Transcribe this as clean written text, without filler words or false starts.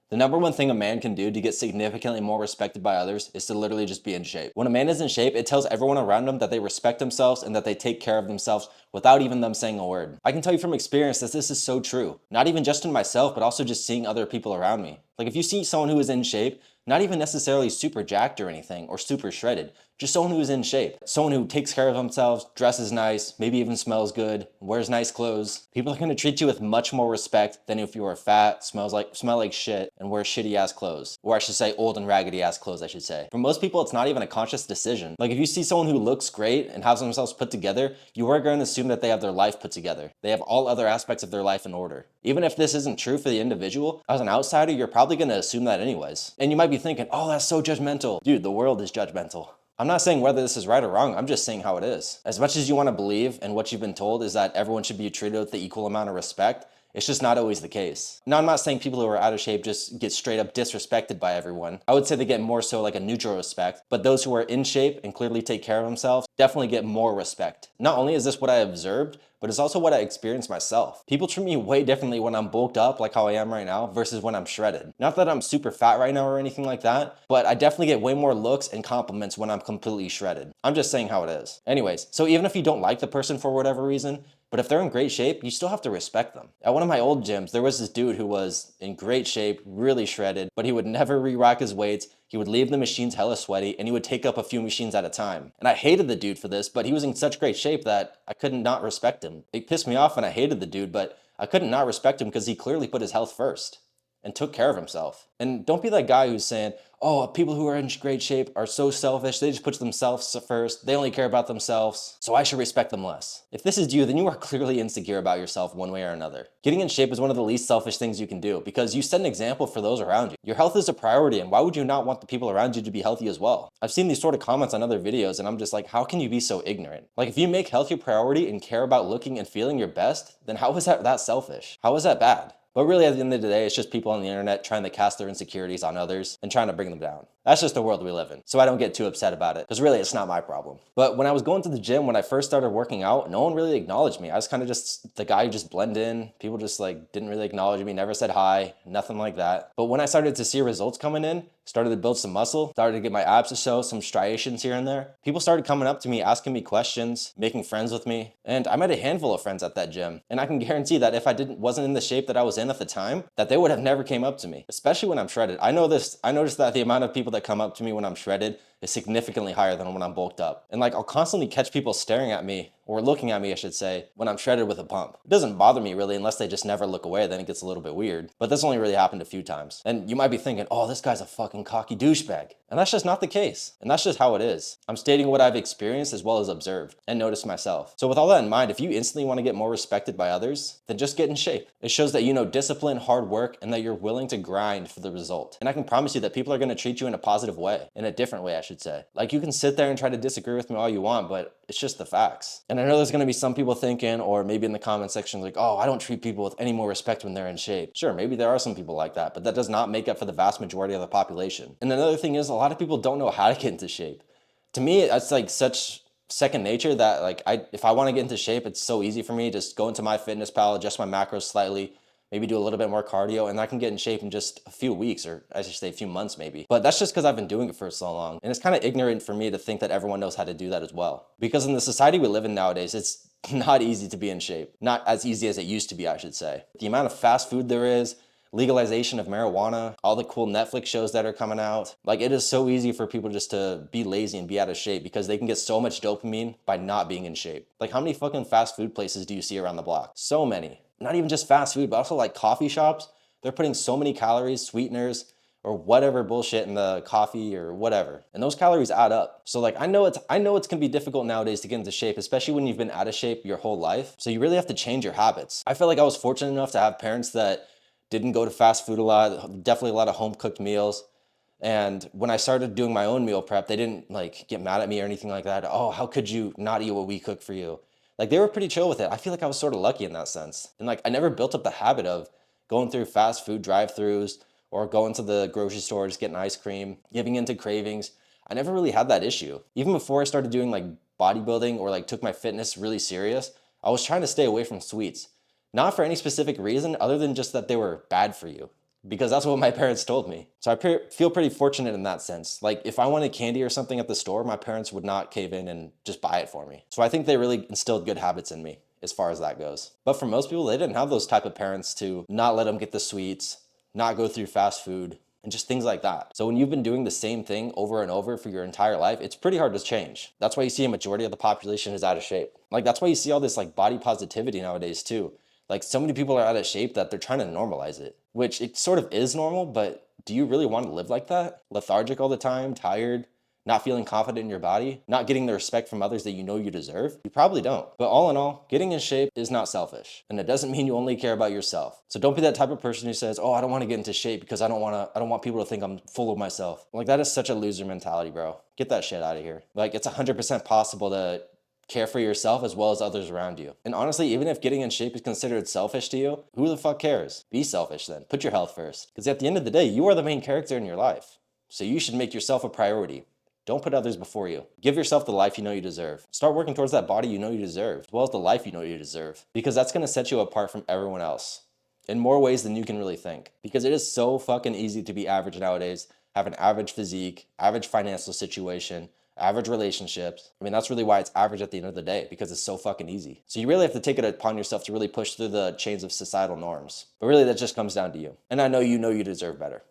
The number one thing a man can do to get significantly more respected by others is to literally just be in shape. When a man is in shape, it tells everyone around him that they respect themselves and that they take care of themselves without even them saying a word. I can tell you from experience that this is so true. Not even just in myself, but also just seeing other people around me. Like if you see someone who is in shape, not even necessarily super jacked or anything, or super shredded, just someone who's in shape. Someone who takes care of themselves, dresses nice, maybe even smells good, wears nice clothes. People are gonna treat you with much more respect than if you were fat, smell like shit, and wear shitty ass clothes. Or I should say old and raggedy ass clothes, I should say. For most people, it's not even a conscious decision. Like if you see someone who looks great and has themselves put together, you are going to assume that they have their life put together. They have all other aspects of their life in order. Even if this isn't true for the individual, as an outsider, you're probably gonna assume that anyways. And you might be thinking, oh, that's so judgmental. Dude, the world is judgmental. I'm not saying whether this is right or wrong, I'm just saying how it is. As much as you want to believe and what you've been told is that everyone should be treated with the equal amount of respect, it's just not always the case. Now, I'm not saying people who are out of shape just get straight up disrespected by everyone. I would say they get more so like a neutral respect, but those who are in shape and clearly take care of themselves definitely get more respect. Not only is this what I observed, but it's also what I experienced myself. People treat me way differently when I'm bulked up like how I am right now versus when I'm shredded. Not that I'm super fat right now or anything like that, but I definitely get way more looks and compliments when I'm completely shredded. I'm just saying how it is. Anyways, so even if you don't like the person for whatever reason, but if they're in great shape, you still have to respect them. At one of my old gyms, there was this dude who was in great shape, really shredded, but he would never re-rack his weights. He would leave the machines hella sweaty, and he would take up a few machines at a time. And I hated the dude for this, but he was in such great shape that I couldn't not respect him. It pissed me off and I hated the dude, but I couldn't not respect him because he clearly put his health first and took care of himself. And don't be that guy who's saying, oh, people who are in great shape are so selfish. They just put themselves first. They only care about themselves, so I should respect them less. If this is you, then you are clearly insecure about yourself one way or another. Getting in shape is one of the least selfish things you can do because you set an example for those around you. Your health is a priority, and why would you not want the people around you to be healthy as well? I've seen these sort of comments on other videos, and I'm just like, how can you be so ignorant? Like, if you make health your priority and care about looking and feeling your best, then how is that selfish? How is that bad? But really, at the end of the day, it's just people on the internet trying to cast their insecurities on others and trying to bring them down. That's just the world we live in. So I don't get too upset about it, because really, it's not my problem. But when I was going to the gym, when I first started working out, no one really acknowledged me. I was kind of just the guy who just blend in. People just like didn't really acknowledge me, never said hi, nothing like that. But when I started to see results coming in, started to build some muscle, started to get my abs to show, some striations here and there, people started coming up to me, asking me questions, making friends with me. And I met a handful of friends at that gym. And I can guarantee that if I wasn't in the shape that I was in at the time, that they would have never came up to me, especially when I'm shredded. I noticed that the amount of people that come up to me when I'm shredded is significantly higher than when I'm bulked up. And like, I'll constantly catch people staring at me, or looking at me, I should say, when I'm shredded with a pump. It doesn't bother me really unless they just never look away, then it gets a little bit weird. But this only really happened a few times. And you might be thinking, oh, this guy's a fucking cocky douchebag. And that's just not the case. And that's just how it is. I'm stating what I've experienced as well as observed and noticed myself. So with all that in mind, if you instantly want to get more respected by others, then just get in shape. It shows that you know discipline, hard work, and that you're willing to grind for the result. And I can promise you that people are going to treat you in a positive way, in a different way, I should say. Like, you can sit there and try to disagree with me all you want, but it's just the facts. And I know there's going to be some people thinking, or maybe in the comment section, like, oh, I don't treat people with any more respect when they're in shape. Sure, maybe there are some people like that, but that does not make up for the vast majority of the population. And another thing is, a lot of people don't know how to get into shape. To me, it's like such second nature that like if I want to get into shape, it's so easy for me. Just go into MyFitnessPal, adjust my macros slightly, maybe do a little bit more cardio, and I can get in shape in just a few weeks, or I should say a few months maybe. But that's just because I've been doing it for so long. And it's kind of ignorant for me to think that everyone knows how to do that as well. Because in the society we live in nowadays, it's not easy to be in shape. Not as easy as it used to be, I should say. The amount of fast food there is, legalization of marijuana, all the cool Netflix shows that are coming out. Like, it is so easy for people just to be lazy and be out of shape because they can get so much dopamine by not being in shape. Like, how many fucking fast food places do you see around the block? So many. Not even just fast food, but also like coffee shops. They're putting so many calories, sweeteners, or whatever bullshit in the coffee or whatever. And those calories add up. So like, I know it's gonna be difficult nowadays to get into shape, especially when you've been out of shape your whole life. So you really have to change your habits. I feel like I was fortunate enough to have parents that didn't go to fast food a lot, definitely a lot of home cooked meals. And when I started doing my own meal prep, they didn't like get mad at me or anything like that. Oh, how could you not eat what we cook for you? Like, they were pretty chill with it. I feel like I was sort of lucky in that sense. And like, I never built up the habit of going through fast food drive-throughs or going to the grocery store, just getting ice cream, giving into cravings. I never really had that issue. Even before I started doing like bodybuilding or like took my fitness really serious, I was trying to stay away from sweets. Not for any specific reason other than just that they were bad for you. because that's what my parents told me. So I feel pretty fortunate in that sense. Like if I wanted candy or something at the store, my parents would not cave in and just buy it for me. So I think they really instilled good habits in me as far as that goes. But for most people, they didn't have those type of parents to not let them get the sweets, not go through fast food, and just things like that. So when you've been doing the same thing over and over for your entire life, it's pretty hard to change. That's why you see a majority of the population is out of shape. Like that's why you see all this like body positivity nowadays too. Like so many people are out of shape that they're trying to normalize it, which it sort of is normal, but do you really want to live like that? Lethargic all the time, tired, not feeling confident in your body, not getting the respect from others that you know you deserve? You probably don't. But all in all, getting in shape is not selfish. And it doesn't mean you only care about yourself. So don't be that type of person who says, oh, I don't want to get into shape because I don't want people to think I'm full of myself. Like that is such a loser mentality, bro. Get that shit out of here. Like it's 100% possible to care for yourself as well as others around you. And honestly, even if getting in shape is considered selfish to you, who the fuck cares? Be selfish then. Put your health first. Because at the end of the day, you are the main character in your life. So you should make yourself a priority. Don't put others before you. Give yourself the life you know you deserve. Start working towards that body you know you deserve, as well as the life you know you deserve. Because that's gonna set you apart from everyone else in more ways than you can really think. Because it is so fucking easy to be average nowadays, have an average physique, average financial situation, average relationships. I mean, that's really why it's average at the end of the day, because it's so fucking easy. So you really have to take it upon yourself to really push through the chains of societal norms. But really, that just comes down to you. And I know you deserve better.